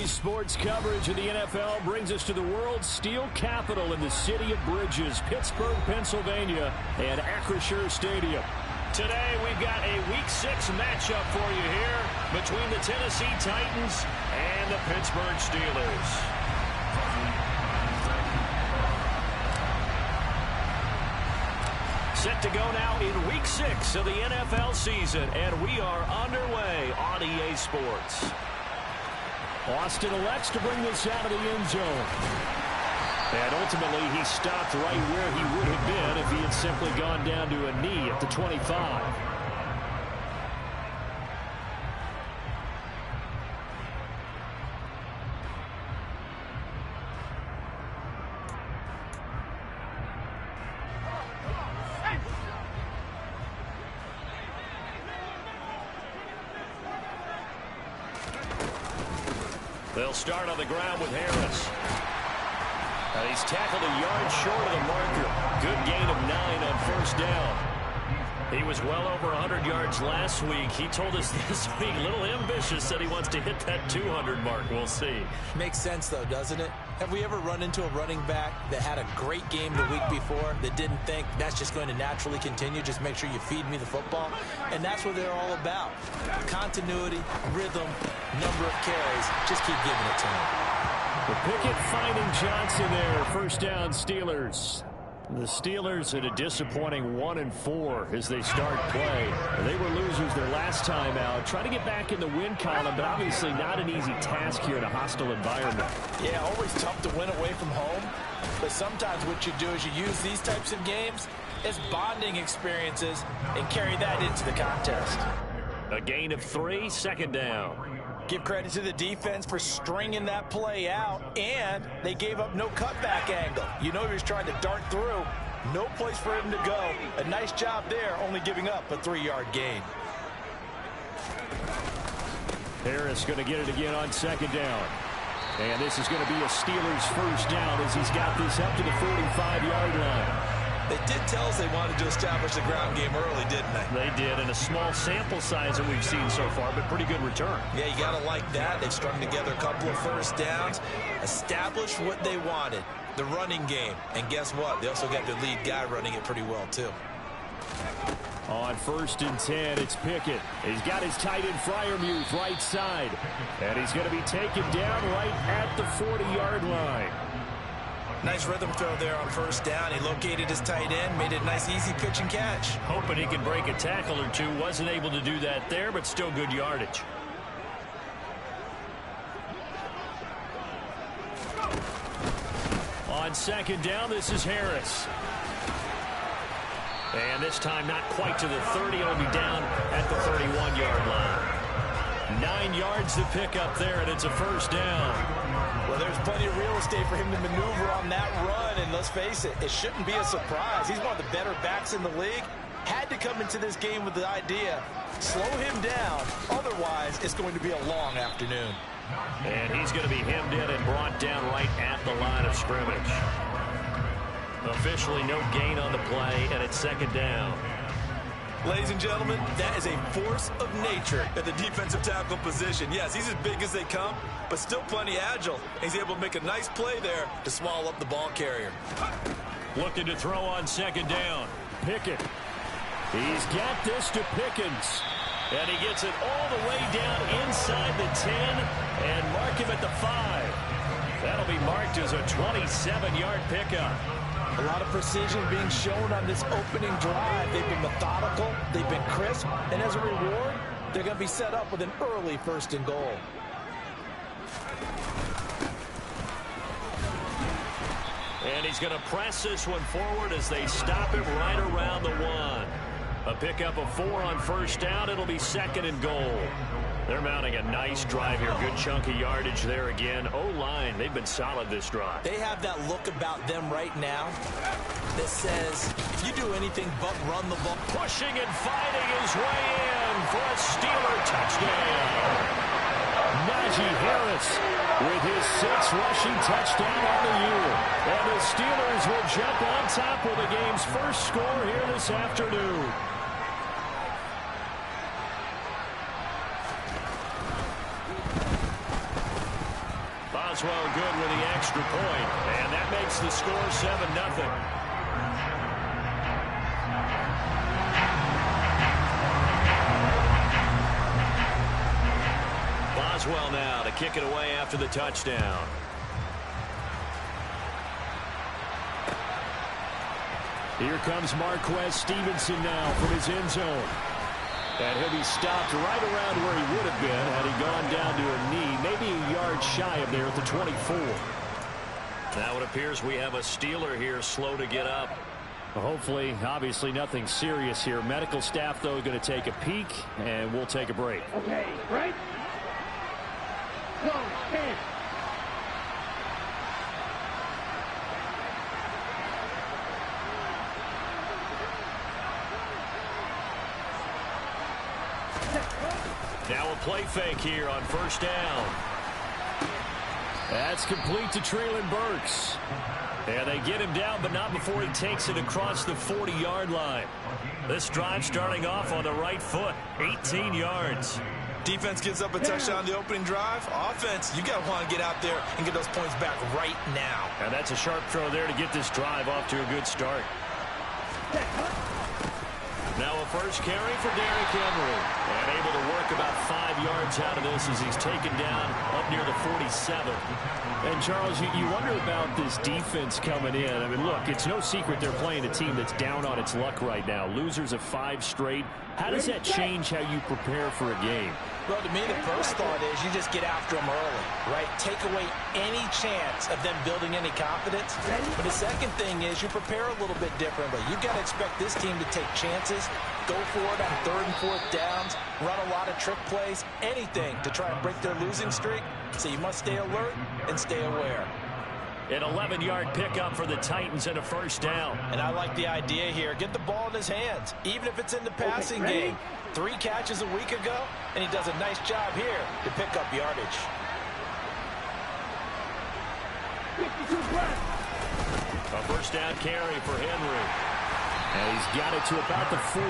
Today's sports coverage of the NFL brings us to the world's steel capital in the city of bridges, Pittsburgh, Pennsylvania, and Acrisure Stadium. Today, we've got a Week 6 matchup for you here between the Tennessee Titans and the Pittsburgh Steelers. Set to go now in Week 6 of the NFL season, and we are underway on EA Sports. Austin elects to bring this out of the end zone. And ultimately, he stopped right where he would have been if he had simply gone down to a knee at the 25. They'll start on the ground with Harris. He's tackled a yard short of the marker. Good gain of 9 on first down. He was well over 100 yards last week. He told us this week, a little ambitious, that he wants to hit that 200 mark. We'll see. Makes sense, though, doesn't it? Have we ever run into a running back that had a great game the week before that didn't think that's just going to naturally continue? Just make sure you feed me the football. And that's what they're all about. Continuity, rhythm, number of carries. Just keep giving it to him. The Pickett finding Johnson there. First down, Steelers. The Steelers at a disappointing 1-4 as they start play. They were losers their last time out. Trying to get back in the win column, but obviously not an easy task here in a hostile environment. Yeah, always tough to win away from home. But sometimes what you do is you use these types of games as bonding experiences and carry that into the contest. A gain of 3, second down. Give credit to the defense for stringing that play out, and they gave up no cutback angle. You know he was trying to dart through. No place for him to go. A nice job there, only giving up a 3-yard gain. Harris going to get it again on second down. And this is going to be a Steelers first down as he's got this up to the 45-yard line. They did tell us they wanted to establish the ground game early, didn't they? They did, and a small sample size that we've seen so far, but pretty good return. Yeah, you got to like that. They've strung together a couple of first downs, established what they wanted, the running game. And guess what? They also got their lead guy running it pretty well, too. On 1st and 10, it's Pickett. He's got his tight end Freiermuth right side. And he's going to be taken down right at the 40-yard line. Nice rhythm throw there on first down. He located his tight end, made it a nice, easy pitch and catch. Hoping he could break a tackle or two. Wasn't able to do that there, but still good yardage. On second down, this is Harris. And this time not quite to the 30. It'll be down at the 31-yard line. 9 yards to pick up there, and it's a first down. Well, there's plenty of real estate for him to maneuver on that run, and let's face it, it shouldn't be a surprise. He's one of the better backs in the league. Had to come into this game with the idea, slow him down, otherwise it's going to be a long afternoon. And he's going to be hemmed in and brought down right at the line of scrimmage. Officially no gain on the play, and it's second down. Ladies and gentlemen, that is a force of nature at the defensive tackle position. Yes, he's as big as they come, but still plenty agile. He's able to make a nice play there to swallow up the ball carrier. Looking to throw on second down. Pickett. He's got this to Pickens. And he gets it all the way down inside the 10 and mark him at the 5. That'll be marked as a 27-yard pickup. A lot of precision being shown on this opening drive. They've been methodical, they've been crisp, and as a reward, they're going to be set up with an early 1st and goal. And he's going to press this one forward as they stop him right around the 1. A pickup of 4 on first down. It'll be 2nd and goal. They're mounting a nice drive here. Good chunk of yardage there again. O-line, they've been solid this drive. They have that look about them right now that says, if you do anything but run the ball. Pushing and fighting his way in for a Steeler touchdown. Najee Harris with his 6th rushing touchdown on the year. And the Steelers will jump on top with the game's first score here this afternoon. Boswell good with the extra point, and that makes the score 7-0. Boswell now to kick it away after the touchdown. Here comes Marquez Stevenson now from his end zone. And he'll be stopped right around where he would have been had he gone down to a knee, maybe a yard shy of there at the 24. Now it appears we have a Steeler here slow to get up. Well, hopefully, obviously nothing serious here. Medical staff, though, going to take a peek, and we'll take a break. Okay, right? Go, 10. Now a play fake here on first down. That's complete to Treylon Burks. And they get him down, but not before he takes it across the 40-yard line. This drive starting off on the right foot, 18 yards. Defense gives up a touchdown on the opening drive. Offense, you got to want to get out there and get those points back right now. And that's a sharp throw there to get this drive off to a good start. Now a first carry for Derrick Henry. And able to work about 5 yards out of this as he's taken down up near the 47. And, Charles, you wonder about this defense coming in. I mean, look, it's no secret they're playing a team that's down on its luck right now. Losers of 5 straight. How does that change how you prepare for a game? Well, to me, the first thought is you just get after them early, right? Take away any chance of them building any confidence. But the second thing is you prepare a little bit differently. You've got to expect this team to take chances, go for it on 3rd and 4th downs, run a lot of trick plays, anything to try and break their losing streak. So you must stay alert and stay aware. An 11-yard pickup for the Titans and a first down. And I like the idea here. Get the ball in his hands, even if it's in the passing game. 3 catches a week ago, and he does a nice job here to pick up yardage. A first down carry for Henry. And he's got it to about the 40.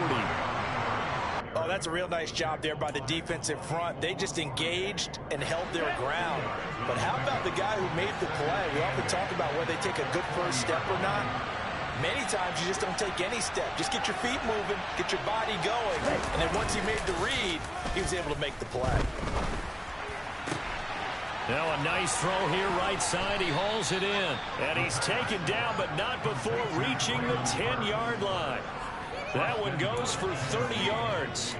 Oh, that's a real nice job there by the defensive front. They just engaged and held their ground. But how about the guy who made the play? We often talk about whether they take a good first step or not. Many times you just don't take any step. Just get your feet moving, get your body going. And then once he made the read, he was able to make the play. Now a nice throw here right side. He hauls it in. And he's taken down, but not before reaching the 10-yard line. That one goes for 30 yards.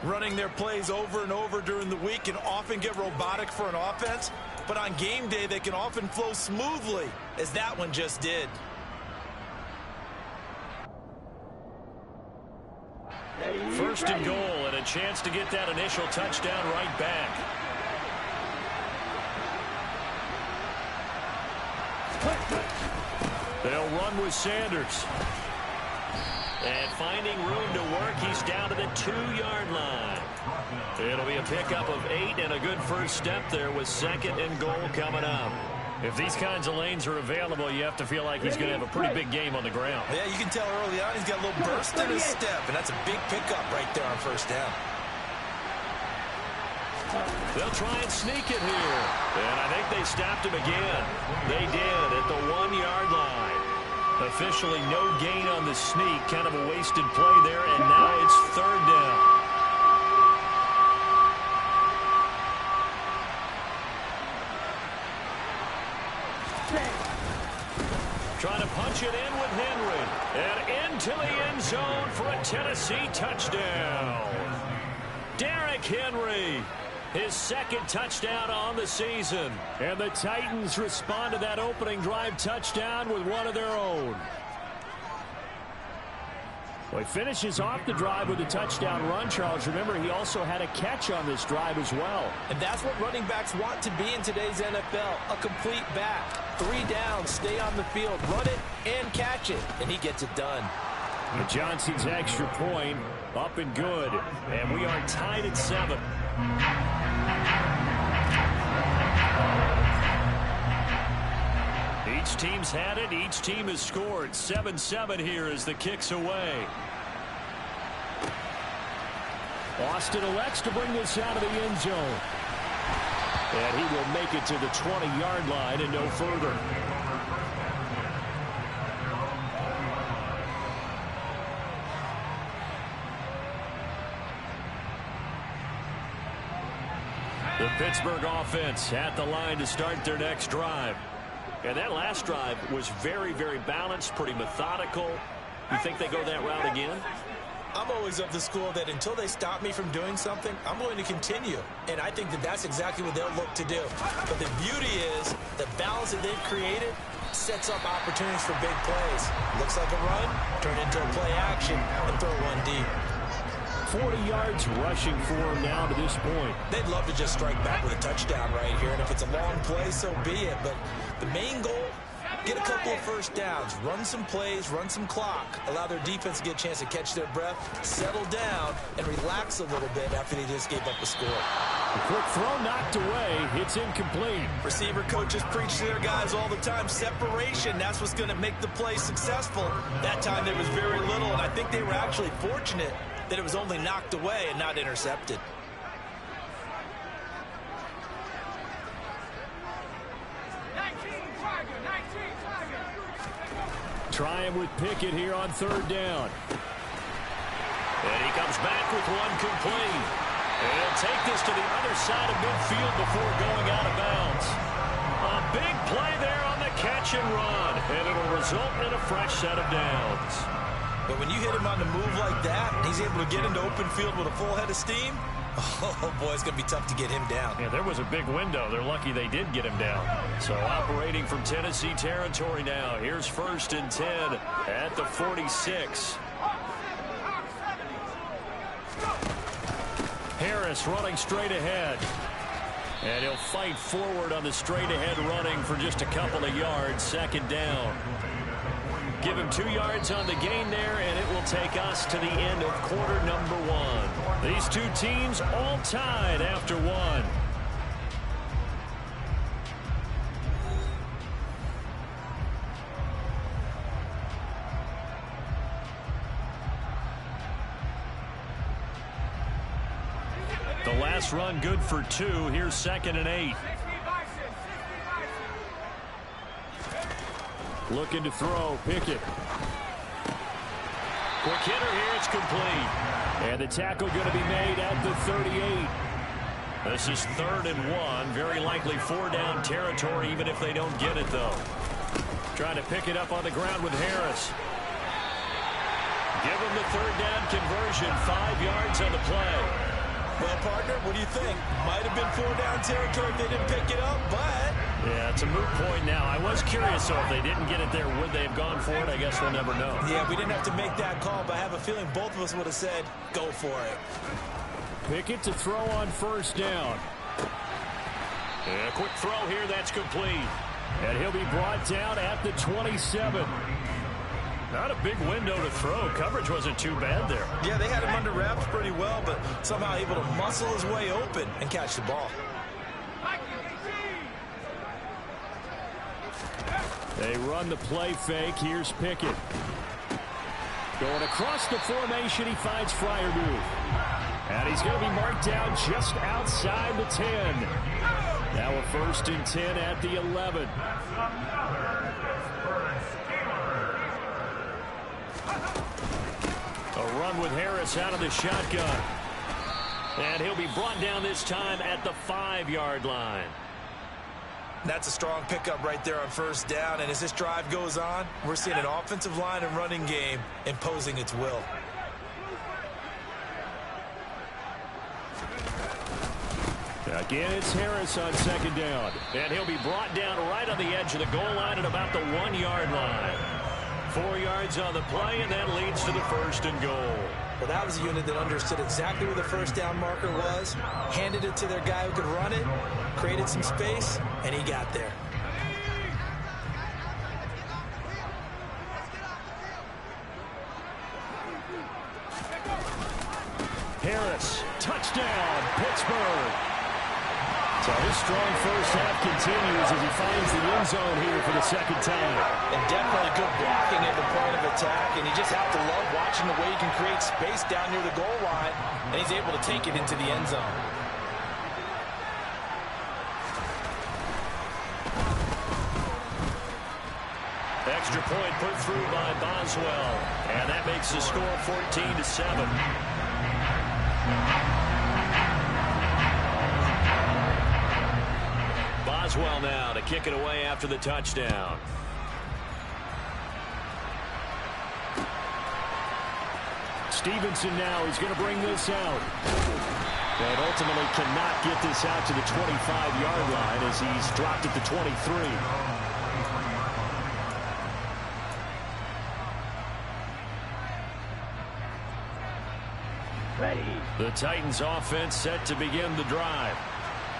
Running their plays over and over during the week can often get robotic for an offense. But on game day, they can often flow smoothly, as that one just did. First and goal, and a chance to get that initial touchdown right back. They'll run with Sanders. And finding room to work, he's down to the 2-yard line. It'll be a pickup of 8 and a good first step there with 2nd and goal coming up. If these kinds of lanes are available, you have to feel like he's going to have a pretty big game on the ground. Yeah, you can tell early on he's got a little burst in his step, and that's a big pickup right there on first down. They'll try and sneak it here. And I think they stopped him again. They did at the 1-yard line. Officially no gain on the sneak. Kind of a wasted play there, and now it's 3rd down. Trying to punch it in with Henry. And into the end zone for a Tennessee touchdown. Derrick Henry. His 2nd touchdown on the season. And the Titans respond to that opening drive touchdown with one of their own. Well, he finishes off the drive with a touchdown run, Charles. Remember, he also had a catch on this drive as well. And that's what running backs want to be in today's NFL. A complete back. 3 downs, stay on the field, run it, and catch it. And he gets it done. And Johnson's extra point up and good. And we are tied at 7. Each team's had it. Each team has scored. 7-7 here as the kick's away. Austin elects to bring this out of the end zone. And he will make it to the 20-yard line and no further. The Pittsburgh offense at the line to start their next drive. And that last drive was very, very balanced, pretty methodical. You think they go that route again? I'm always of the school that until they stop me from doing something, I'm going to continue. And I think that that's exactly what they'll look to do. But the beauty is the balance that they've created sets up opportunities for big plays. Looks like a run, turn into a play action, and throw one deep. 40 yards rushing for him now to this point. They'd love to just strike back with a touchdown right here. And if it's a long play, so be it. But the main goal, get a couple of first downs, run some plays, run some clock, allow their defense to get a chance to catch their breath, settle down, and relax a little bit after they just gave up a score. A quick throw knocked away. It's incomplete. Receiver coaches preach to their guys all the time. Separation, that's what's going to make the play successful. That time there was very little, and I think they were actually fortunate that it was only knocked away and not intercepted. Trying with Pickett here on third down. And he comes back with one complete. And he'll take this to the other side of midfield before going out of bounds. A big play there on the catch and run. And it'll result in a fresh set of downs. But when you hit him on the move like that, and he's able to get into open field with a full head of steam, oh boy, it's going to be tough to get him down. Yeah, there was a big window. They're lucky they did get him down. So operating from Tennessee territory now. Here's 1st and 10 at the 46. Harris running straight ahead. And he'll fight forward on the straight ahead running for just a couple of yards. 2nd down. Give him 2 yards on the gain there, and it will take us to the end of quarter number 1. These two teams all tied after 1. The last run good for 2. Here's 2nd and 8. Looking to throw, Pickett. Quick hitter here, it's complete. And the tackle going to be made at the 38. This is 3rd and 1. Very likely 4-down territory, even if they don't get it, though. Trying to pick it up on the ground with Harris. Give him the 3rd down conversion. 5 yards on the play. Well, partner, what do you think? Might have been 4-down territory if they didn't pick it up, but... Yeah, it's a moot point now. I was curious, though, if they didn't get it there, would they have gone for it? I guess we'll never know. Yeah, we didn't have to make that call, but I have a feeling both of us would have said, go for it. Pickett to throw on 1st down. And a quick throw here, that's complete. And he'll be brought down at the 27. Not a big window to throw. Coverage wasn't too bad there. Yeah, they had him under wraps pretty well, but somehow able to muscle his way open and catch the ball. They run the play fake. Here's Pickett. Going across the formation, he finds Freiermuth. And he's going to be marked down just outside the 10. Now a 1st and 10 at the 11. A run with Harris out of the shotgun. And he'll be brought down this time at the 5-yard line. That's a strong pickup right there on 1st down, and as this drive goes on, we're seeing an offensive line and running game imposing its will. Again, it's Harris on 2nd down. And he'll be brought down right on the edge of the goal line at about the 1-yard line. 4 yards on the play, and that leads to the 1st and goal. Well, that was a unit that understood exactly where the 1st down marker was, handed it to their guy who could run it, created some space, and he got there. Harris, touchdown, Pittsburgh. So his strong first half continues as he finds the end zone here for the 2nd time. And definitely good blocking at the point of attack, and you just have to love watching the way he can create space down near the goal line, and he's able to take it into the end zone. Extra point put through by Boswell. And that makes the score 14-7. Boswell now to kick it away after the touchdown. Stevenson now is going to bring this out. And ultimately cannot get this out to the 25-yard line as he's dropped at the 23. The Titans offense set to begin the drive.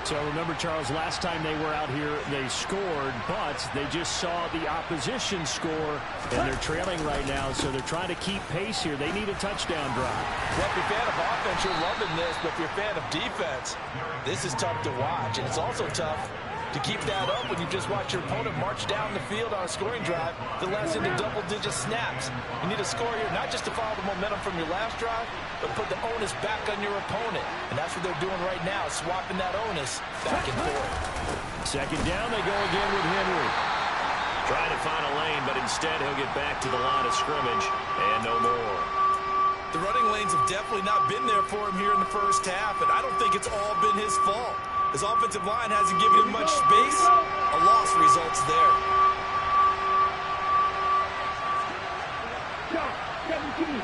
So remember, Charles, last time they were out here, they scored, but they just saw the opposition score, and they're trailing right now, so they're trying to keep pace here. They need a touchdown drive. Well, if you're a fan of offense, you're loving this, but if you're a fan of defense, this is tough to watch, and it's also tough to keep that up when you just watch your opponent march down the field on a scoring drive that lasts into double-digit snaps. You need a score here, not just to follow the momentum from your last drive, but put the onus back on your opponent. And that's what they're doing right now, swapping that onus back and forth. Second down, they go again with Henry. Trying to find a lane, but instead he'll get back to the line of scrimmage and no more. The running lanes have definitely not been there for him here in the first half, and I don't think it's all been his fault. His offensive line hasn't given him much space. A loss results there. Shot, 17.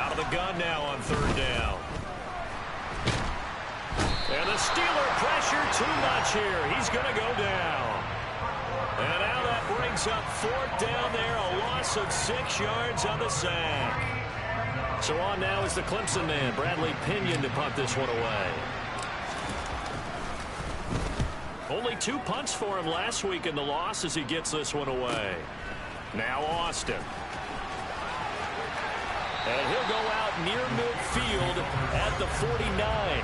Out of the gun now on third down. And the Steeler pressure too much here. He's going to go down. And now that brings up fourth down there. A loss of 6 yards on the sack. So on now is the Clemson man, Bradley Pinion, to punt this one away. Only 2 punts for him last week in the loss as he gets this one away. Now Austin. And he'll go out near midfield at the 49.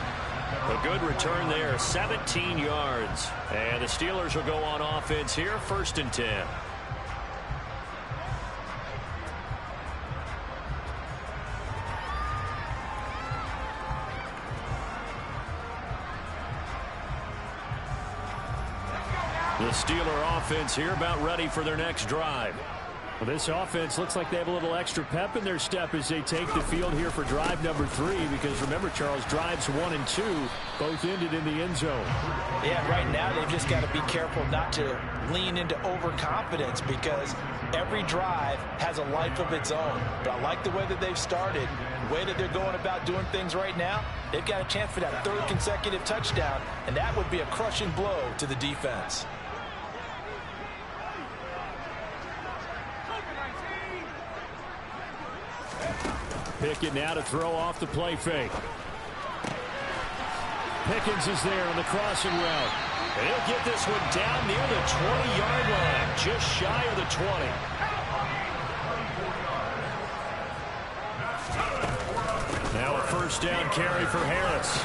A good return there, 17 yards. And the Steelers will go on offense here, 1st and 10. The Steeler offense here about ready for their next drive. Well, this offense looks like they have a little extra pep in their step as they take the field here for drive number 3, because remember, Charles, drives 1 and 2 both ended in the end zone. Yeah, right now they've just got to be careful not to lean into overconfidence, because every drive has a life of its own. But I like the way that they've started, the way that they're going about doing things right now. They've got a chance for that 3rd consecutive touchdown, and that would be a crushing blow to the defense. Pickett now to throw off the play fake. Pickens is there on the crossing route. And he'll get this one down near the 20-yard line, just shy of the 20. Now a 1st down carry for Harris.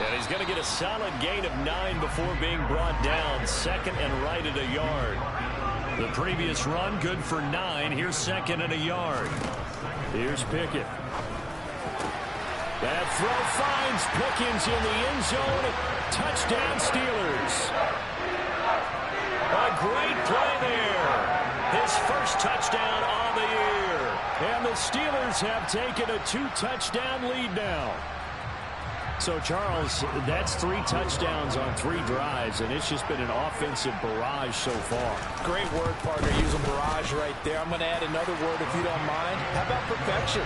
And he's going to get a solid gain of 9 before being brought down. 2nd and right at a yard. The previous run good for 9. Here's 2nd and a yard. Here's Pickett. That throw finds Pickens in the end zone. Touchdown, Steelers. A great play there. His 1st touchdown on the year. And the Steelers have taken a 2-touchdown lead now. So, Charles, that's 3 touchdowns on 3 drives, and it's just been an offensive barrage so far. Great word, partner, using barrage right there. I'm going to add another word if you don't mind. How about perfection?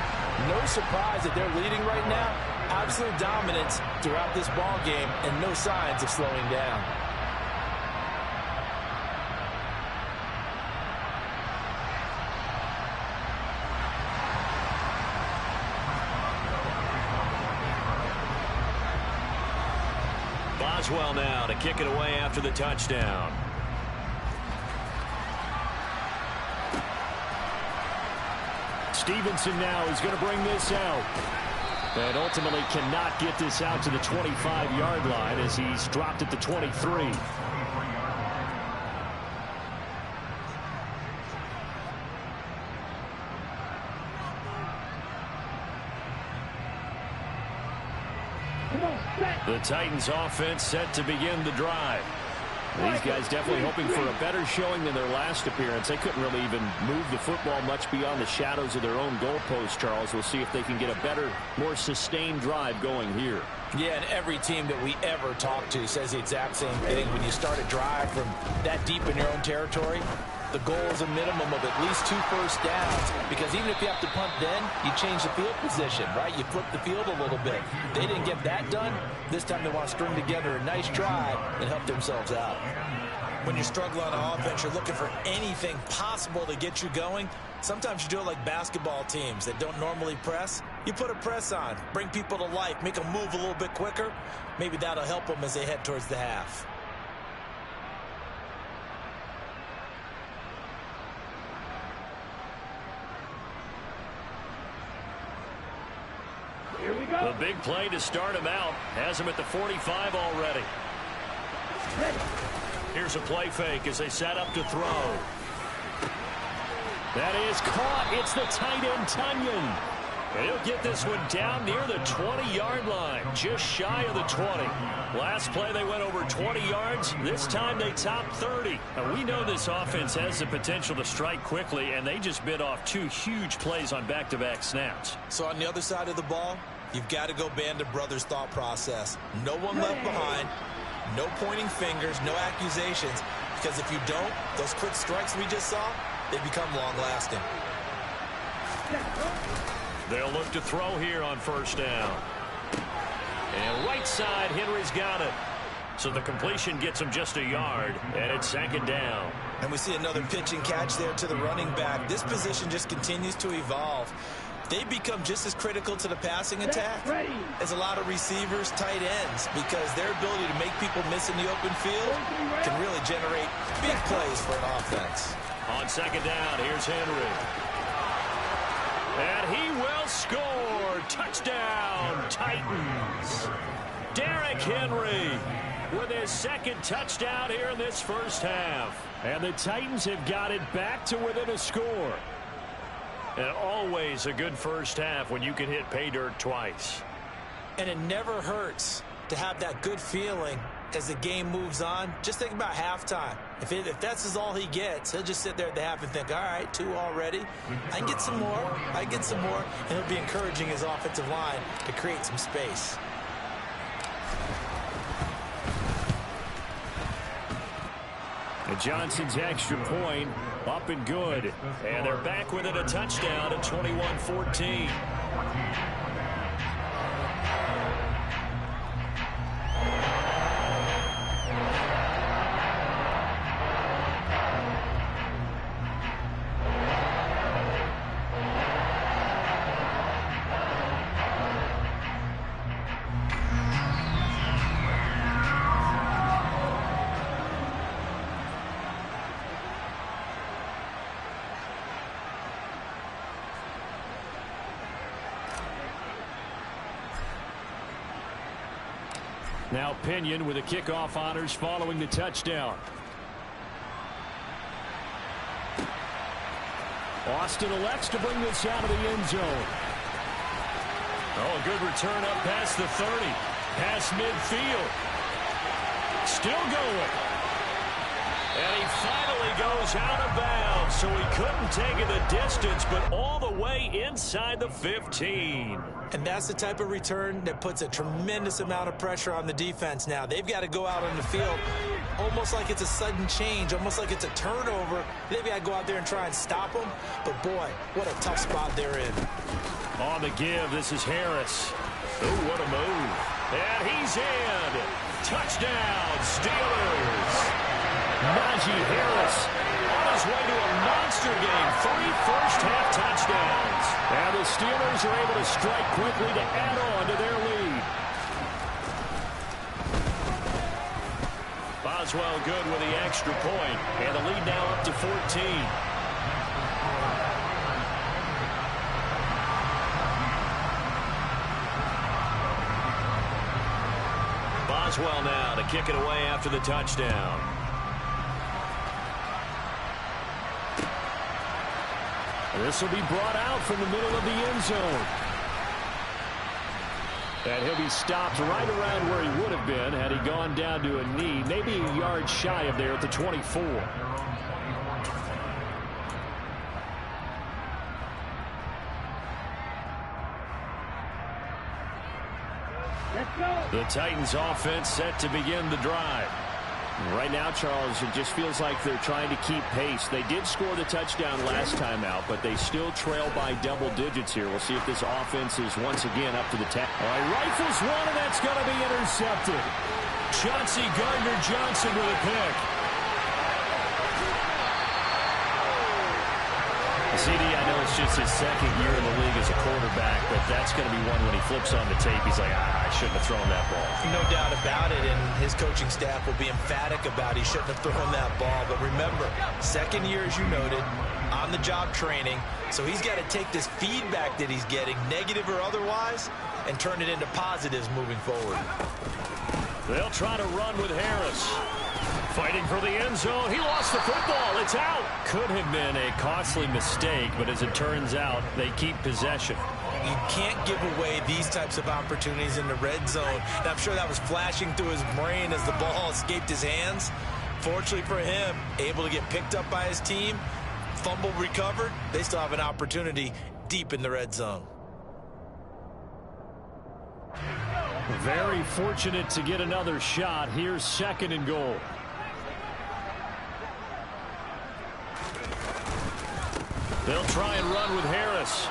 No surprise that they're leading right now. Absolute dominance throughout this ball game, and no signs of slowing down. Boswell now to kick it away after the touchdown. Stevenson now is going to bring this out. And ultimately cannot get this out to the 25-yard line as he's dropped at the 23. Come on, set. The Titans offense set to begin the drive. These guys definitely hoping for a better showing than their last appearance. They couldn't really even move the football much beyond the shadows of their own goalpost, Charles. We'll see if they can get a better, more sustained drive going here. Yeah, and every team that we ever talk to says the exact same thing. When you start a drive from that deep in your own territory, the goal is a minimum of at least 2 first downs, because even if you have to punt then, you change the field position, right? You flip the field a little bit. They didn't get that done. This time they want to string together a nice drive and help themselves out. When you're struggling on offense, you're looking for anything possible to get you going. Sometimes you do it like basketball teams that don't normally press. You put a press on, bring people to life, make them move a little bit quicker. Maybe that'll help them as they head towards the half. Here we go. The big play to start him out has him at the 45 already. Ready. Here's a play fake as they set up to throw. That is caught. It's the tight end, Tunyon. He'll get this one down near the 20-yard line, just shy of the 20. Last play, they went over 20 yards. This time, they topped 30. Now, we know this offense has the potential to strike quickly, and they just bit off 2 huge plays on back-to-back snaps. So on the other side of the ball, you've got to go Band of Brothers thought process. No one left behind, no pointing fingers, no accusations, because if you don't, those quick strikes we just saw, they become long-lasting. They'll look to throw here on first down. And right side, Henry's got it. So the completion gets him just a yard, and it's 2nd down. And we see another pitch and catch there to the running back. This position just continues to evolve. They become just as critical to the passing attack as a lot of receivers, tight ends, because their ability to make people miss in the open field can really generate big plays for an offense. On 2nd down, here's Henry. And he will score. Touchdown, Titans. Derrick Henry with his 2nd touchdown here in this first half. And the Titans have got it back to within a score. And always a good first half when you can hit pay dirt twice. And it never hurts to have that good feeling as the game moves on. Just think about halftime. If that's all he gets, he'll just sit there at the half and think, all right, 2 already. I can get some more. I can get some more. And he'll be encouraging his offensive line to create some space. And Johnson's extra point up and good. And they're back within a touchdown at 21-14. Now Pinion with the kickoff honors following the touchdown. Austin elects to bring this out of the end zone. Oh, a good return up past the 30. Past midfield. Still going. And he finally goes out of bounds, so he couldn't take it the distance, but all the way inside the 15. And that's the type of return that puts a tremendous amount of pressure on the defense now. They've got to go out on the field almost like it's a sudden change, almost like it's a turnover. They've got to go out there and try and stop them. But, boy, what a tough spot they're in. On the give, this is Harris. Oh, what a move. And he's in. Touchdown, Steelers. Najee Harris on his way to a monster game. 3 first-half touchdowns. And the Steelers are able to strike quickly to add on to their lead. Boswell good with the extra point. And the lead now up to 14. Boswell now to kick it away after the touchdown. This will be brought out from the middle of the end zone. And he'll be stopped right around where he would have been had he gone down to a knee, maybe a yard shy of there at the 24. The Titans offense set to begin the drive. Right now, Charles, it just feels like they're trying to keep pace. They did score the touchdown last time out, but they still trail by double digits here. We'll see if this offense is once again up to the task. All right, rifles one, and that's going to be intercepted. Chauncey Gardner-Johnson with a pick. CD, I know it's just his second year in the league as a quarterback, but that's going to be one when he flips on the tape. He's like, I shouldn't have thrown that ball. No doubt about it, and his coaching staff will be emphatic about he shouldn't have thrown that ball. But remember, second year, as you noted, on-the-job training, so he's got to take this feedback that he's getting, negative or otherwise, and turn it into positives moving forward. They'll try to run with Harris. Fighting for the end zone. He lost the football. It's out. Could have been a costly mistake, but as it turns out, they keep possession. You can't give away these types of opportunities in the red zone. And I'm sure that was flashing through his brain as the ball escaped his hands. Fortunately for him, able to get picked up by his team, fumble recovered. They still have an opportunity deep in the red zone. Very fortunate to get another shot. Here's 2nd and goal. They'll try and run with Harris.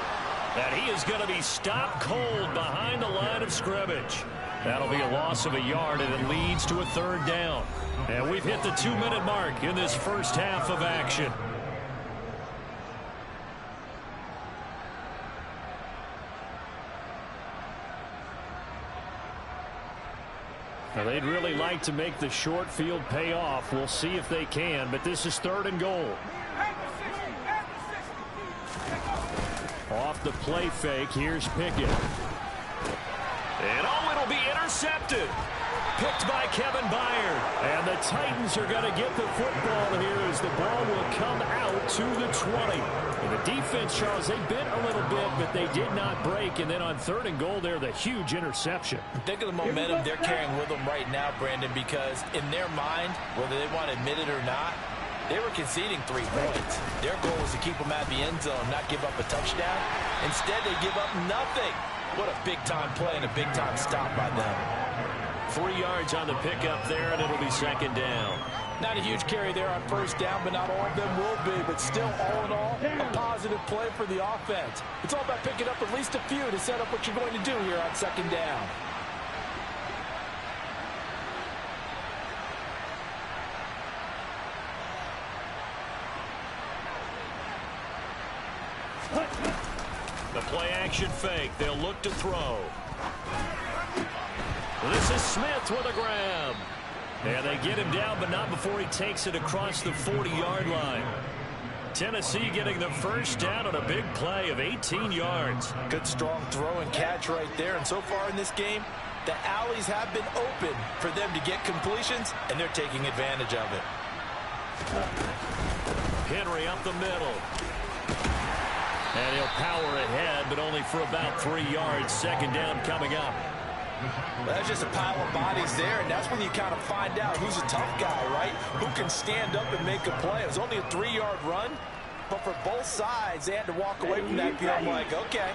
And he is going to be stopped cold behind the line of scrimmage. That'll be a loss of a yard, and it leads to a 3rd down. And we've hit the 2-minute mark in this first half of action. Now, they'd really like to make the short field pay off. We'll see if they can, but this is 3rd and goal. Off the play fake, here's Pickett. And it'll be intercepted. Picked by Kevin Byard. And the Titans are going to get the football here as the ball will come out to the 20. And the defense, Charles, they bit a little bit, but they did not break. And then on 3rd and goal there, the huge interception. Think of the momentum they're carrying with them right now, Brandon, because in their mind, whether they want to admit it or not, they were conceding 3 points. Their goal was to keep them at the end zone, not give up a touchdown. Instead, they give up nothing. What a big-time play and a big-time stop by them. 3 yards on the pickup there, and it'll be 2nd down. Not a huge carry there on 1st down, but not all of them will be. But still, all in all, a positive play for the offense. It's all about picking up at least a few to set up what you're going to do here on 2nd down. The play-action fake. They'll look to throw. This is Smith with a grab. And they get him down, but not before he takes it across the 40-yard line. Tennessee getting the 1st down on a big play of 18 yards. Good, strong throw and catch right there. And so far in this game, the alleys have been open for them to get completions, and they're taking advantage of it. Henry up the middle. And he'll power ahead, but only for about 3 yards. 2nd down coming up. Well, that's just a pile of bodies there, and that's when you kind of find out who's a tough guy, right? Who can stand up and make a play. It was only a 3-yard run, but for both sides, they had to walk away from that field like, okay,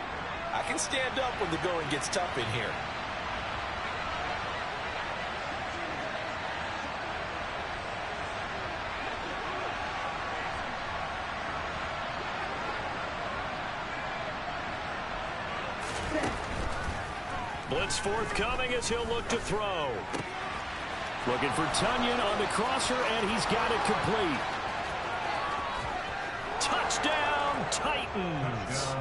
I can stand up when the going gets tough in here. Blitz forthcoming as he'll look to throw. Looking for Tonyan on the crosser, and he's got it complete. Touchdown, Titans.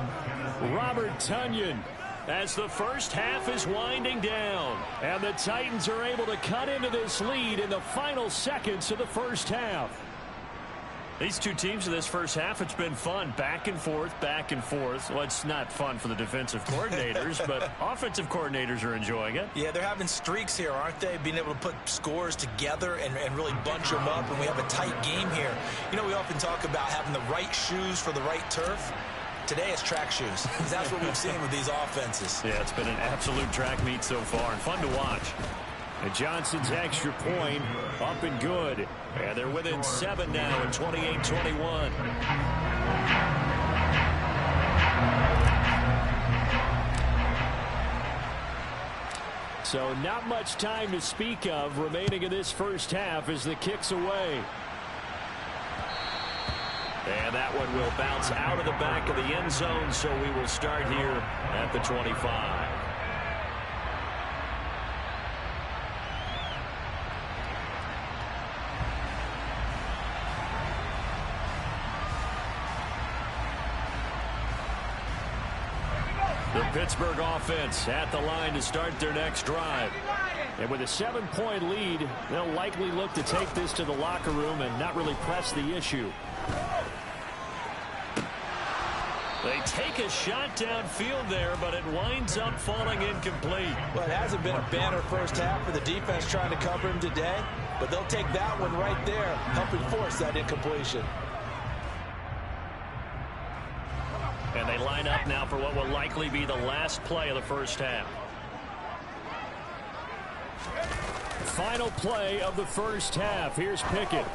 Robert Tonyan as the first half is winding down. And the Titans are able to cut into this lead in the final seconds of the first half. These two teams in this first half, it's been fun. Back and forth, back and forth. Well, it's not fun for the defensive coordinators, but offensive coordinators are enjoying it. Yeah, they're having streaks here, aren't they? Being able to put scores together and really bunch them up, and we have a tight game here. You know, we often talk about having the right shoes for the right turf. today it's track shoes. That's what we've seen with these offenses. Yeah, it's been an absolute track meet so far and fun to watch. And Johnson's extra point up and good. And they're within 7 now at 28-21. So not much time to speak of remaining in this first half as the kick's away. And that one will bounce out of the back of the end zone, so we will start here at the 25. The Pittsburgh offense at the line to start their next drive. And with a 7-point lead, they'll likely look to take this to the locker room and not really press the issue. They take a shot downfield there, but it winds up falling incomplete. Well, it hasn't been a banner first half for the defense trying to cover him today, but they'll take that one right there, helping force that incompletion. And they line up now for what will likely be the last play of the first half. Final play of the first half. Here's Pickett.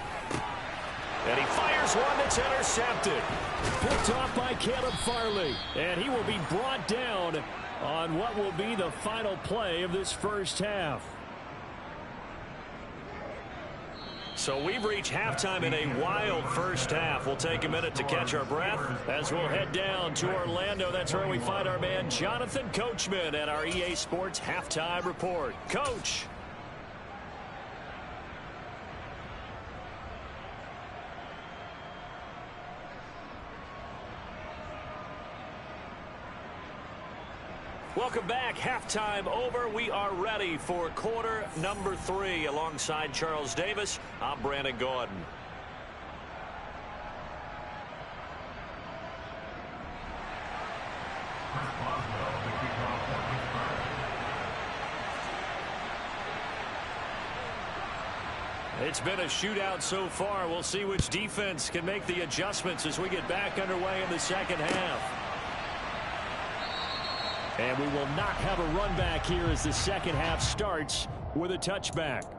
And he fires one that's intercepted. Picked off by Caleb Farley. And he will be brought down on what will be the final play of this first half. So we've reached halftime in a wild first half. We'll take a minute to catch our breath as we'll head down to Orlando. That's where we find our man Jonathan Coachman at our EA Sports Halftime Report. Coach. Welcome back. Halftime over. We are ready for quarter number 3. Alongside Charles Davis, I'm Brandon Gaudin. It's been a shootout so far. We'll see which defense can make the adjustments as we get back underway in the second half. And we will not have a run back here as the second half starts with a touchback.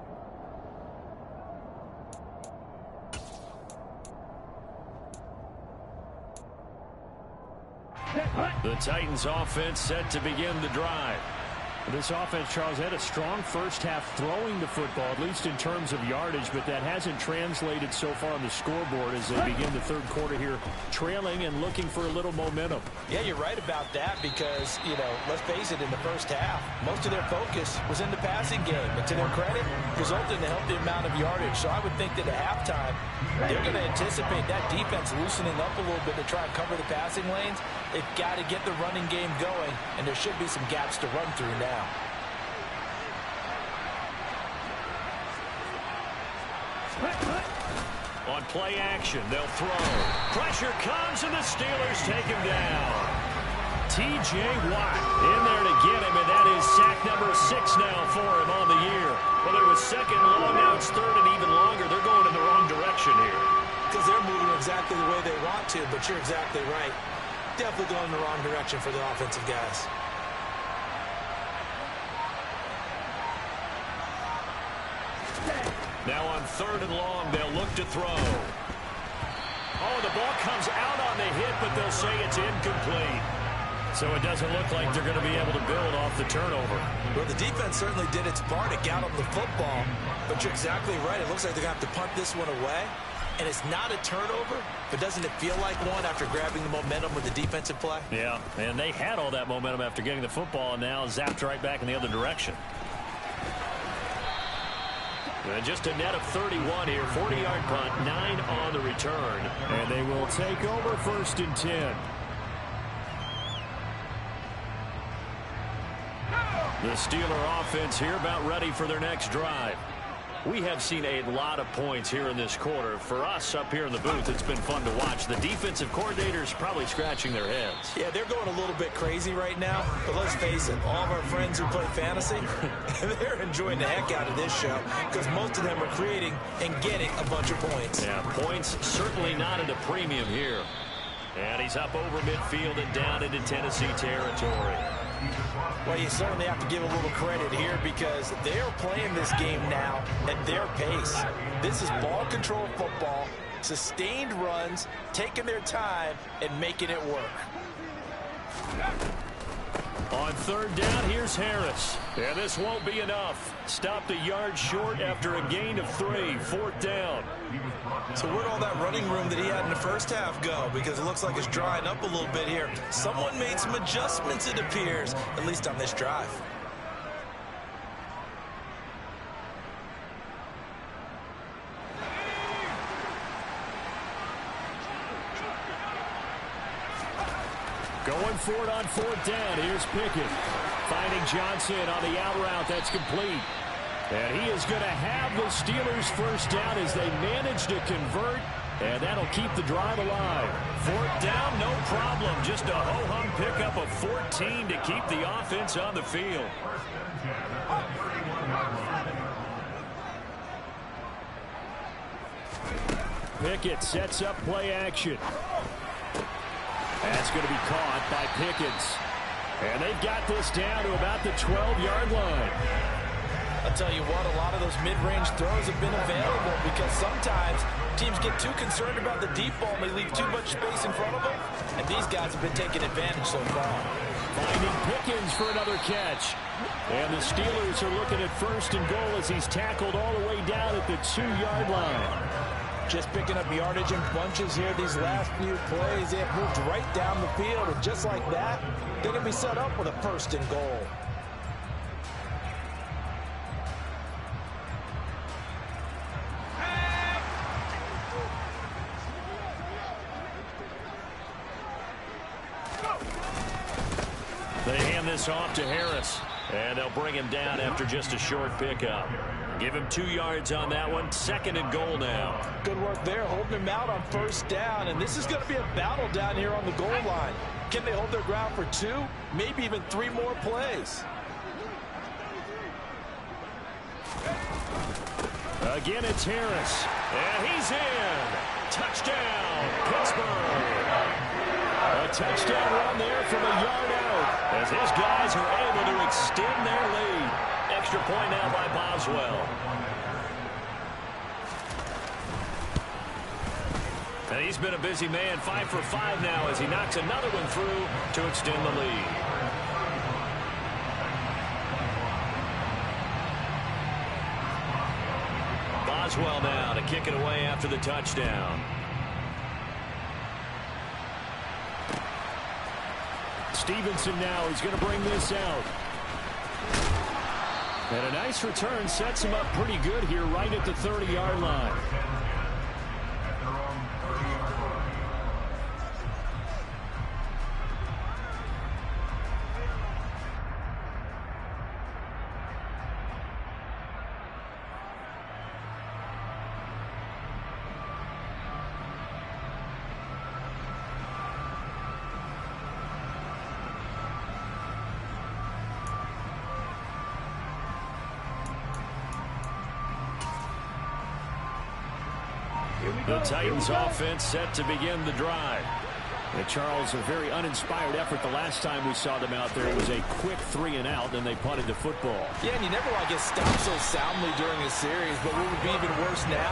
The Titans offense set to begin the drive. This offense, Charles, had a strong first half throwing the football, at least in terms of yardage, but that hasn't translated so far on the scoreboard as they begin the third quarter here, trailing and looking for a little momentum. Yeah, you're right about that because, let's face it, in the first half, most of their focus was in the passing game. And to their credit, resulted in a healthy amount of yardage. So I would think that at halftime, they're going to anticipate that defense loosening up a little bit to try and cover the passing lanes. They've got to get the running game going, and there should be some gaps to run through now. On play action, they'll throw. Pressure comes, and the Steelers take him down. T.J. Watt in there to get him, and that is sack number 6 now for him on the year. Well, it was second long, now it's third and even longer. They're going in the wrong direction here. Because they're moving exactly the way they want to, but you're exactly right. Definitely going in the wrong direction for the offensive guys. Now on third and long, they'll look to throw. Oh, the ball comes out on the hit, but they'll say it's incomplete. So it doesn't look like they're going to be able to build off the turnover. Well, the defense certainly did its part. It got them the football, but you're exactly right. It looks like they're going to have to punt this one away. And it's not a turnover, but doesn't it feel like one after grabbing the momentum with the defensive play? Yeah, and they had all that momentum after getting the football, and now zapped right back in the other direction. And just a net of 31 here, 40-yard punt, 9 on the return. And they will take over 1st and 10. The Steeler offense here about ready for their next drive. We have seen a lot of points here in this quarter. For us up here in the booth, it's been fun to watch. The defensive coordinators probably scratching their heads. Yeah, they're going a little bit crazy right now. But let's face it, all of our friends who play fantasy, they're enjoying the heck out of this show because most of them are creating and getting a bunch of points. Yeah, points certainly not at a premium here. And he's up over midfield and down into Tennessee territory. Well, you certainly have to give a little credit here because they're playing this game now at their pace. This is ball control football, sustained runs, taking their time, and making it work. On third down, here's Harris. And this won't be enough. Stopped a yard short after a gain of 3. Fourth down. So where'd all that running room that he had in the first half go? Because it looks like it's drying up a little bit here. Someone made some adjustments, it appears, at least on this drive. Going for it on fourth down. Here's Pickett. Finding Johnson on the out route. That's complete. And he is going to have the Steelers first down as they manage to convert. And that'll keep the drive alive. Fourth down, no problem. Just a ho-hum pickup of 14 to keep the offense on the field. Pickett sets up play action. That's going to be caught by Pickens. And they've got this down to about the 12-yard line. I'll tell you what, a lot of those mid-range throws have been available because sometimes teams get too concerned about the deep ball and they leave too much space in front of them. And these guys have been taking advantage so far. Finding Pickens for another catch. And the Steelers are looking at first and goal as he's tackled all the way down at the 2-yard line. Just picking up yardage in bunches here these last few plays. They have moved right down the field, and just like that, they're going to be set up with a first and goal. They hand this off to Harris, and they'll bring him down after just a short pickup. Give him 2 yards on that one. Second and goal now. Good work there, holding him out on first down. And this is going to be a battle down here on the goal line. Can they hold their ground for 2, maybe even 3 more plays? Again, it's Harris. And he's in. Touchdown, Pittsburgh. A touchdown run there from a yard out as his guys are able to extend their lead. Extra point now by Boswell. And he's been a busy man, 5 for 5 now as he knocks another one through to extend the lead. Boswell now to kick it away after the touchdown. Stevenson now is going to bring this out. And a nice return sets him up pretty good here right at the 30-yard line. The Titans offense set to begin the drive. And Charles, a very uninspired effort the last time we saw them out there. It was a quick 3 and out, and they punted the football. Yeah, and you never want to get stopped so soundly during a series, but what would be even worse now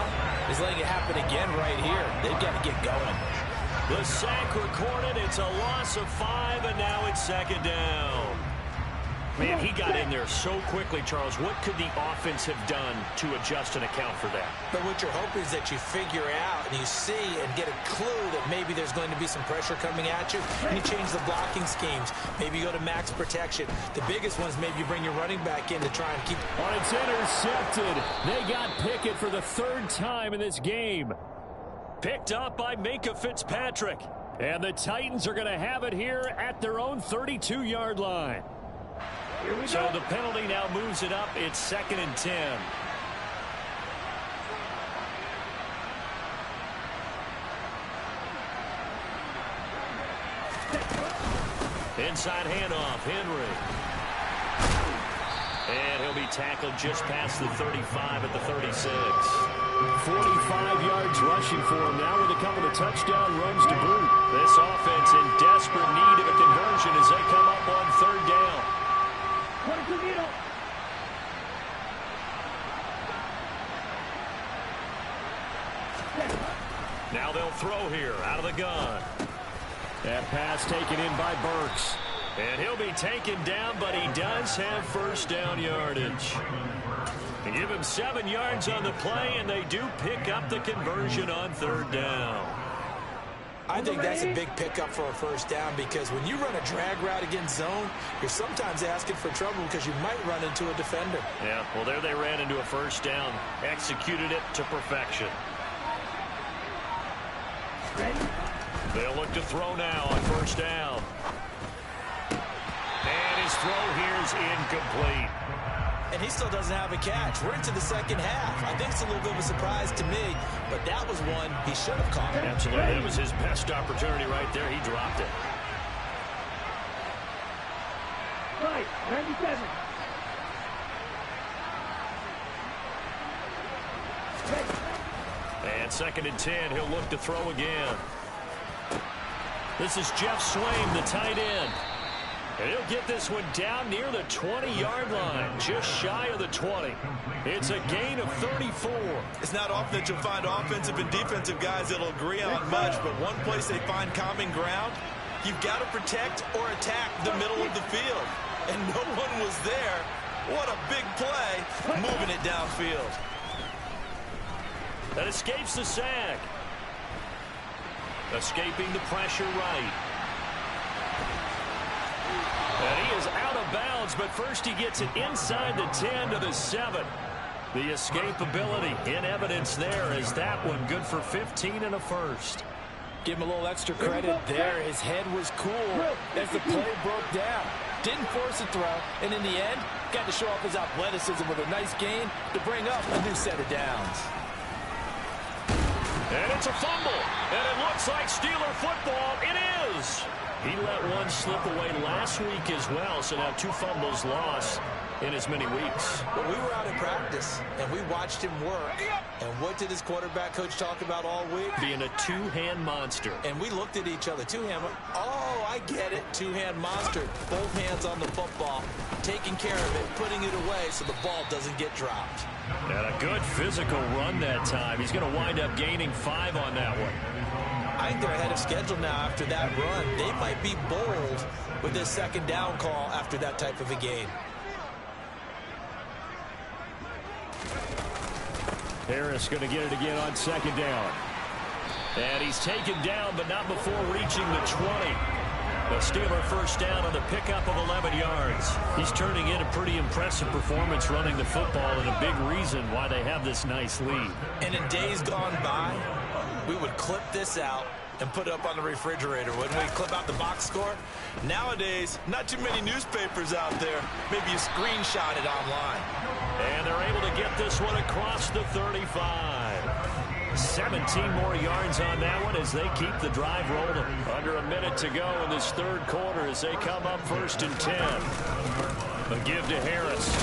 is letting it happen again right here. They've got to get going. The sack recorded. It's a loss of 5, and now it's second down. Man, he got in there so quickly, Charles. What could the offense have done to adjust and account for that? But what you're hoping is that you figure out and you see and get a clue that maybe there's going to be some pressure coming at you, and you change the blocking schemes. Maybe you go to max protection. The biggest one is maybe you bring your running back in to try and keep... Oh, it's intercepted. They got Pickett for the 3rd time in this game. Picked up by Minkah Fitzpatrick. And the Titans are going to have it here at their own 32-yard line. So the penalty now moves it up. It's 2nd and 10. Inside handoff, Henry. And he'll be tackled just past the 35 at the 36. 45 yards rushing for him now with a couple of touchdown runs to boot. This offense in desperate need of a conversion as they come up on third down. Now they'll throw here out of the gun. That pass taken in by Burks. And he'll be taken down, but he does have first down yardage. They give him 7 yards on the play, and they do pick up the conversion on third down. I think that's a big pickup for a first down because when you run a drag route against zone, you're sometimes asking for trouble because you might run into a defender. Yeah, well, there they ran into a first down. Executed it to perfection. They'll look to throw now on first down. And his throw here is incomplete. And he still doesn't have a catch. We're into the second half. I think it's a little bit of a surprise to me, but that was one he should have caught. Absolutely. That was his best opportunity right there. He dropped it. Right, 97. And 2nd and 10. He'll look to throw again. This is Jeff Swaim, the tight end. And he'll get this one down near the 20-yard line, just shy of the 20. It's a gain of 34. It's not often that you'll find offensive and defensive guys that'll agree on much, but one place they find common ground, you've got to protect or attack the middle of the field. And no one was there. What a big play, moving it downfield. That escapes the sack. Escaping the pressure right. And he is out of bounds, but first he gets it inside the 10 to the 7. The escapability in evidence there as that one good for 15 and a first. Give him a little extra credit there. His head was cool as the play broke down. Didn't force a throw, and in the end, got to show off his athleticism with a nice gain to bring up a new set of downs. And it's a fumble, and it looks like Steeler football. It is. He let one slip away last week as well, so now 2 fumbles lost in as many weeks. Well, we were out in practice, and we watched him work. And what did his quarterback coach talk about all week? Being a two-hand monster. And we looked at each other. Two-hand. Oh, I get it. Two-hand monster. Both hands on the football, taking care of it, putting it away so the ball doesn't get dropped. And a good physical run that time. He's going to wind up gaining 5 on that one. I think they're ahead of schedule now after that run. They might be bold with this 2nd down call after that type of a game. Harris going to get it again on 2nd down. And he's taken down, but not before reaching the 20. The Steeler first down on the pickup of 11 yards. He's turning in a pretty impressive performance running the football and a big reason why they have this nice lead. And in days gone by, we would clip this out and put it up on the refrigerator. Wouldn't we clip out the box score? Nowadays, not too many newspapers out there. Maybe you screenshot it online. And they're able to get this one across the 35. 17 more yards on that one as they keep the drive rolling. Under a minute to go in this 3rd quarter as they come up 1st and 10. A give to Harris.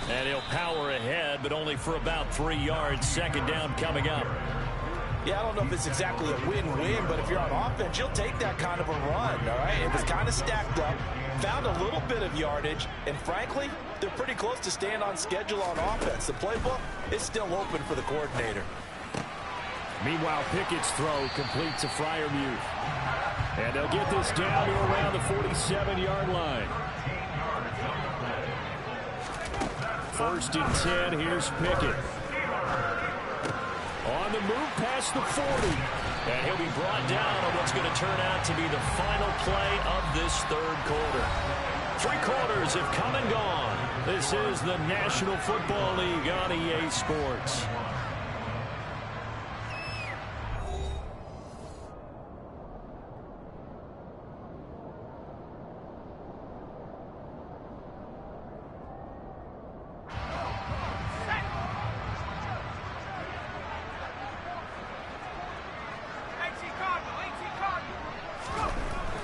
And he'll power ahead, but only for about 3 yards. 2nd down coming up. Yeah, I don't know if it's exactly a win-win, but if you're on offense, you'll take that kind of a run, all right? It was kind of stacked up, found a little bit of yardage, and frankly, they're pretty close to staying on schedule on offense. The playbook is still open for the coordinator. Meanwhile, Pickett's throw complete to Freiermuth. And they'll get this down to around the 47-yard line. 1st and 10, here's Pickett. On the move past the 40. And he'll be brought down on what's going to turn out to be the final play of this 3rd quarter. 3 quarters have come and gone. This is the National Football League on EA Sports.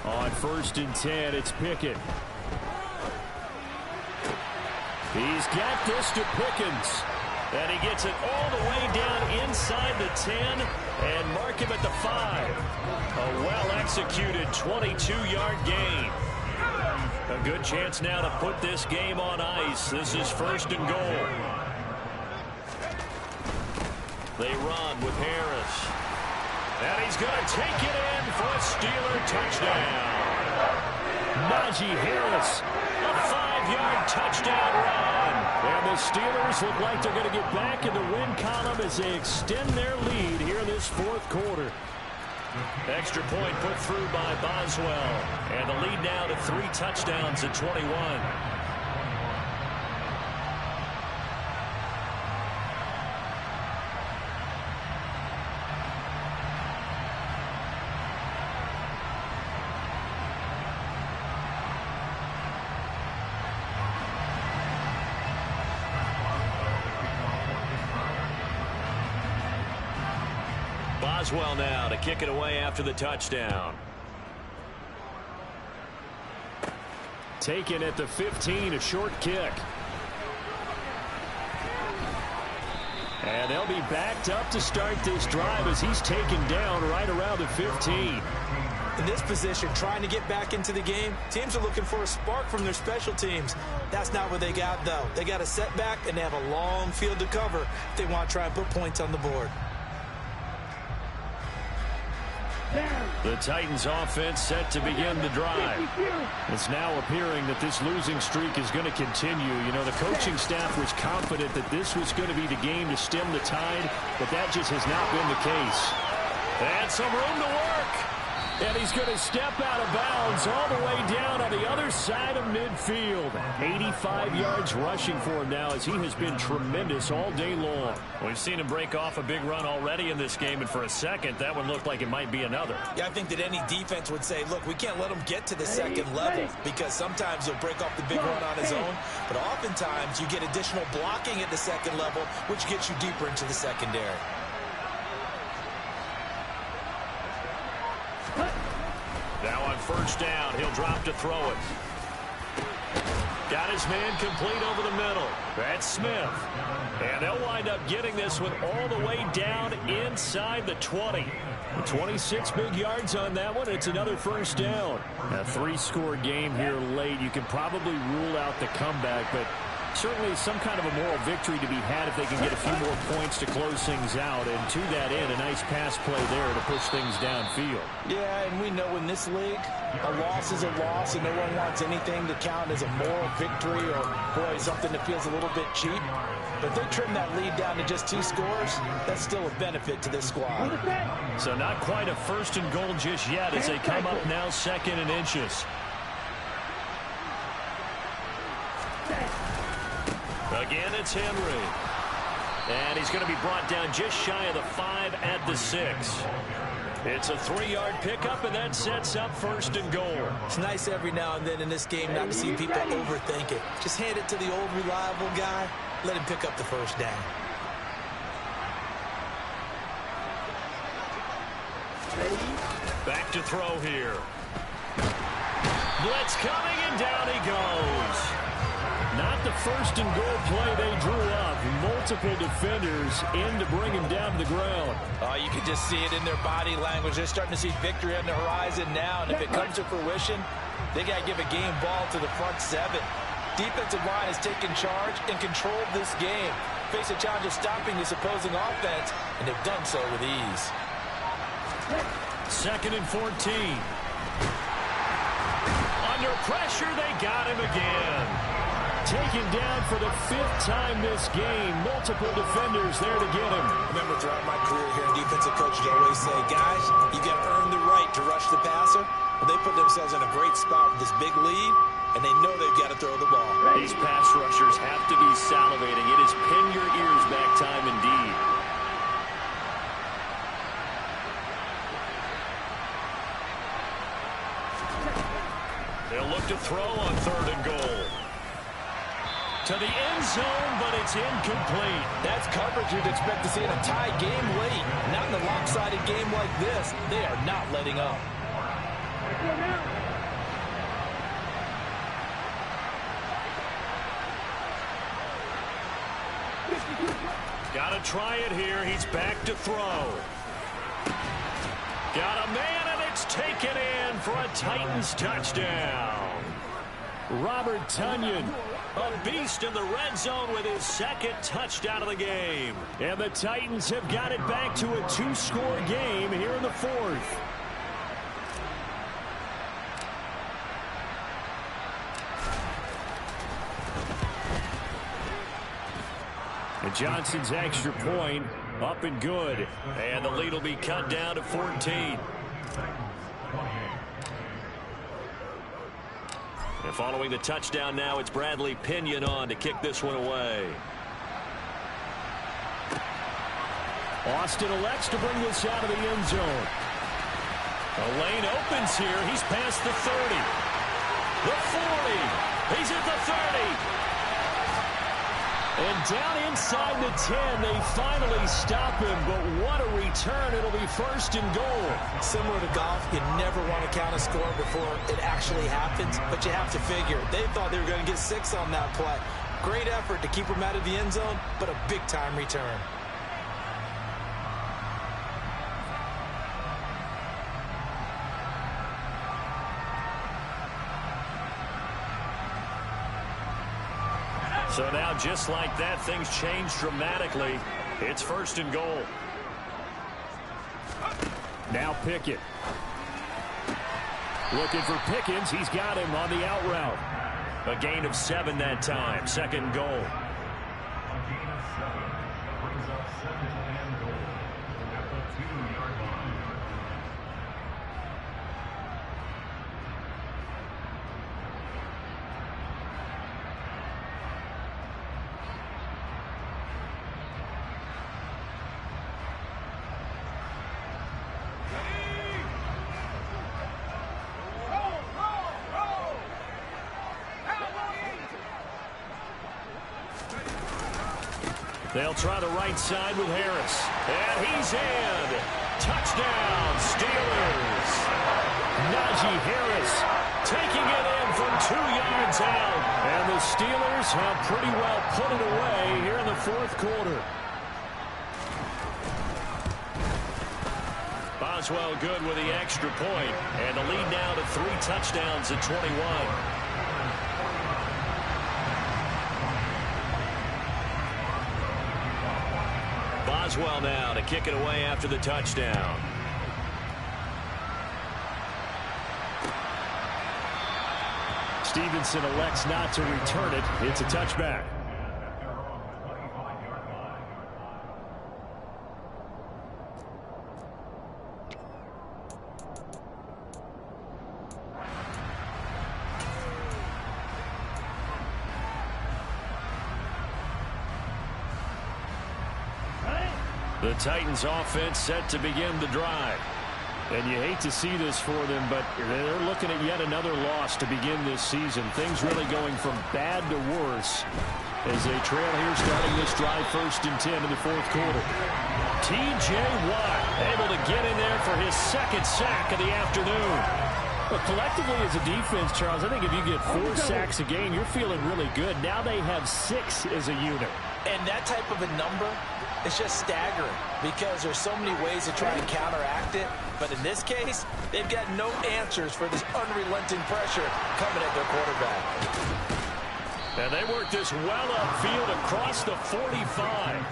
On 1st and 10, it's Pickett. He's got this to Pickens. And he gets it all the way down inside the 10 and mark him at the 5. A well-executed 22-yard gain. A good chance now to put this game on ice. This is 1st and goal. They run with Harris. And he's going to take it in for a Steeler touchdown. Najee Harris, a 5-yard touchdown run. And the Steelers look like they're going to get back in the win column as they extend their lead here in this 4th quarter. Extra point put through by Boswell. And the lead now to 3 touchdowns at 21. Boswell now to kick it away after the touchdown. Taken at the 15, a short kick. And they'll be backed up to start this drive as he's taken down right around the 15. In this position, trying to get back into the game, teams are looking for a spark from their special teams. That's not what they got, though. They got a setback, and they have a long field to cover if they want to try and put points on the board. The Titans offense set to begin the drive. It's now appearing that this losing streak is going to continue. You know, the coaching staff was confident that this was going to be the game to stem the tide, but that just has not been the case. And some room to work. And he's going to step out of bounds all the way down on the other side of midfield. 85 yards rushing for him now as he has been tremendous all day long. We've seen him break off a big run already in this game, and for a second, that one looked like it might be another. Yeah, I think that any defense would say, look, we can't let him get to the second level because sometimes he'll break off the big run on his own, but oftentimes you get additional blocking at the second level, which gets you deeper into the secondary. Now on 1st down, he'll drop to throw it. Got his man complete over the middle. That's Smith. And they'll wind up getting this one all the way down inside the 20. 26 big yards on that one. It's another 1st down. A 3-score game here late. You can probably rule out the comeback, but certainly some kind of a moral victory to be had if they can get a few more points to close things out. And to that end, a nice pass play there to push things downfield. Yeah, and we know in this league, a loss is a loss, and no one wants anything to count as a moral victory or, boy, something that feels a little bit cheap. But if they trim that lead down to just 2 scores, that's still a benefit to this squad. So not quite a 1st and goal just yet as they come up now 2nd and inches. Again, it's Henry. And he's going to be brought down just shy of the 5 at the 6. It's a 3-yard pickup, and that sets up 1st and goal. It's nice every now and then in this game not to see people overthink it. Just hand it to the old reliable guy. Let him pick up the 1st down. Back to throw here. Blitz coming, and down he goes. Not the 1st and goal play they drew up. Multiple defenders in to bring him down to the ground. Oh, you can just see it in their body language. They're starting to see victory on the horizon now, and if it comes to fruition, they got to give a game ball to the front 7. Defensive line has taken charge and controlled this game. Face a challenge of stopping this opposing offense, and they've done so with ease. 2nd and 14. Under pressure, they got him again. Taken down for the 5th time this game. Multiple defenders there to get him. Remember, throughout my career here in defensive coaches, I always say, guys, you got to earn the right to rush the passer. Well, they put themselves in a great spot with this big lead, and they know they've got to throw the ball. These pass rushers have to be salivating. It is pin your ears back time indeed. They'll look to throw on 3rd and goal. To the end zone, but it's incomplete. That's coverage you'd expect to see in a tie game late. Not in a lopsided game like this. They are not letting up. try it here. He's back to throw. Got a man, and it's taken in for a Titans touchdown. Robert Tonyan, a beast in the red zone with his second touchdown of the game. And the Titans have got it back to a two-score game here in the fourth. And Johnson's extra point up and good. And the lead will be cut down to 14. And following the touchdown now, it's Bradley Pinion on to kick this one away. Austin elects to bring this out of the end zone. The lane opens here. He's past the 30. The 40. He's at the 30. And down inside the 10, they finally stop him. But what a return. It'll be first and goal. Similar to golf, you never want to count a score before it actually happens. But you have to figure, they thought they were going to get 6 on that play. Great effort to keep them out of the end zone, but a big-time return. So now, just like that, things change dramatically. It's first and goal. Now Pickett. Looking for Pickens. He's got him on the out route. A gain of 7 that time. Second goal. They'll try the right side with Harris. And he's in. Touchdown, Steelers. Najee Harris taking it in from 2 yards out. And the Steelers have pretty well put it away here in the fourth quarter. Boswell good with the extra point. And the lead now to 3 touchdowns at 21. Boswell now to kick it away after the touchdown. Stevenson elects not to return it. It's a touchback. The Titans offense set to begin the drive. And you hate to see this for them, but they're looking at yet another loss to begin this season. Things really going from bad to worse as they trail here starting this drive 1st and 10 in the fourth quarter. T.J. Watt able to get in there for his second sack of the afternoon. But collectively as a defense, Charles, I think if you get 4 sacks a game, you're feeling really good. Now they have 6 as a unit. And that type of a number, it's just staggering because there's so many ways to try and counteract it. But in this case, they've got no answers for this unrelenting pressure coming at their quarterback. And they work this well upfield across the 45.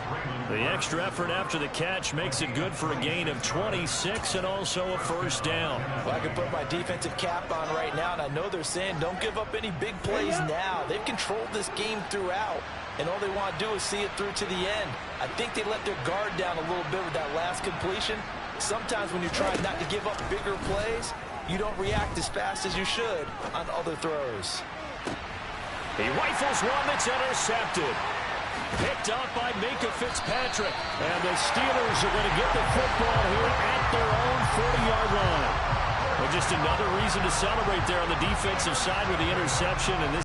The extra effort after the catch makes it good for a gain of 26 and also a first down. Well, I can put my defensive cap on right now, and I know they're saying don't give up any big plays now. They've controlled this game throughout, and all they want to do is see it through to the end. I think they let their guard down a little bit with that last completion. Sometimes when you're trying not to give up bigger plays, you don't react as fast as you should on other throws. He rifles one that's intercepted. Picked up by Minkah Fitzpatrick. And the Steelers are going to get the football here at their own 40-yard line. Well, just another reason to celebrate there on the defensive side with the interception. And this